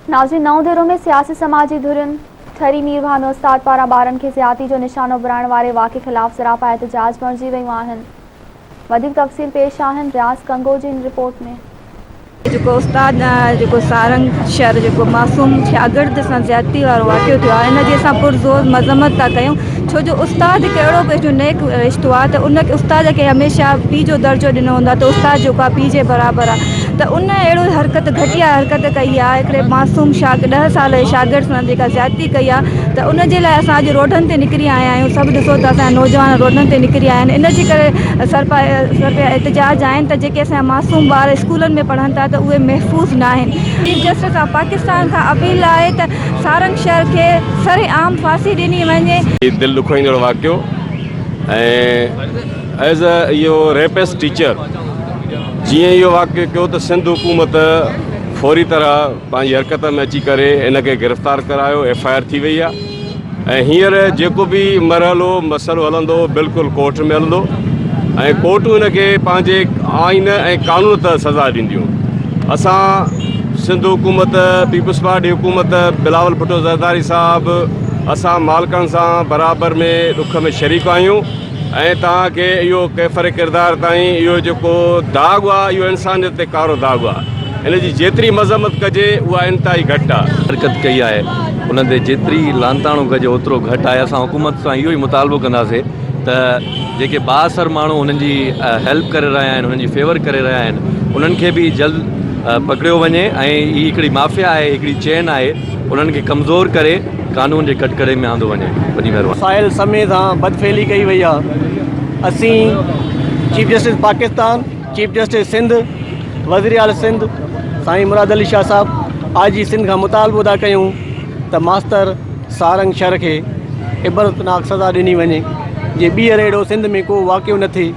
नाज़रीन, नओं देरो में सियासी समाजी धुरियुनि ठरी मीर भानो उस्ताद पारां ॿारनि खे ज़्यादती जो निशानो बणाइण वारे वाक़े ख़िलाफ़ सरापा एहतजाज बणिजी वियूं आहिनि। वधीक तफ़सील पेश आहिनि रियाज़ कंगो जी इन रिपोर्ट में। जो उस्ताद जो सारंग शहर जो मासूम शागिर्द सां ज़्यादती वारो वाक़ियो थियो आहे, इन जी असां पुरज़ोर मज़म्मत था कयूं। छो जो उस्ताद हिकु अहिड़ो पंहिंजो नेक रिश्तो आहे त उन उस्ताद खे हमेशह पीउ जो दर्जो ॾिनो हूंदो आहे, त उस्ताद जेको आहे पीउ जे बराबरि आहे। त उन अहिड़ो हरकत घटिया हरकत कई आहे, हिकिड़े मासूम 10 साल जे शागिर्द सां जेका ज़्यादती कई आहे, त उन जे लाइ असां अॼु रोडनि ते निकिरी आया आहियूं। सभु ॾिसो था असांजा नौजवान रोडनि ते निकिरी आया आहिनि। इन जे करे सरपा एहतजाज आहिनि त जेके असांजा मासूम ॿार स्कूलनि में पढ़नि था त उहे महफ़ूज़ न आहिनि। चीफ जस्टिस ऑफ पाकिस्तान खां अपील आहे त सारंग शहर खे सरेआम फांसी ॾिनी वञे। दिल दुखोईंदड़ वाक़ियो ऐं एज़ अ इहो रेपिस्ट टीचर जीअं इहो वाक़ियो कयो त सिंध हुकूमत फौरी तरह पंहिंजी हरकत में अची करे इन खे गिरफ़्तार करायो, FIR थी वई आहे। ऐं हींअर जेको बि मरहलो मसइलो हलंदो बिल्कुलु कोर्ट में हलंदो ऐं कोर्टूं इन खे पंहिंजे आइन ऐं कानून तहत सज़ा ॾींदियूं। असां सिंध हुकूमत, पीपल्स पार्टी हुकूमत, बिलावल भुट्टो ज़रदारी साहब, असां मालिकनि सां बराबरि में ॾुख में शरीक आहियूं। ऐं तव्हांखे इहो कैफ़र किरदार ताईं इहो जेको दाग़ आहे, इहो इंसानियत ते कारो दाग़ आहे। इन जी जेतिरी मज़म्मत कजे उहा इंतिहाई घटि आहे। हरकत कई आहे उन ते जेतिरी लांताणो कजे ओतिरो घटि आहे। असां हुकूमत सां इहो ई मुतालबो कंदासीं त जेके बाअसर माण्हू उन्हनि जी हेल्प करे रहिया आहिनि, उन्हनि जी फेवर करे रहिया आहिनि, उन्हनि खे बि जल्द पकड़ियो वञे ऐं ही हिकिड़ी माफ़िया आहे, हिकिड़ी चेन आहे, उन्हनि खे कमज़ोर करे कानून जे कटकरे में आंदो वञे। वॾी महिरबानी। साहिल समेत सां बदफेली कई वई आहे। असीं chief justice Pakistan, chief justice Sindh, वज़ीर आला सिंध साईं मुराद अली शाह साहब आज ही सिंध का मुतालबो था कयूं त मास्तर सारंग शहर के इबरतनाक सज़ा ॾिनी वञे, जे ॿीहर अहिड़ो सिंध में को वाक़ियो न थिए।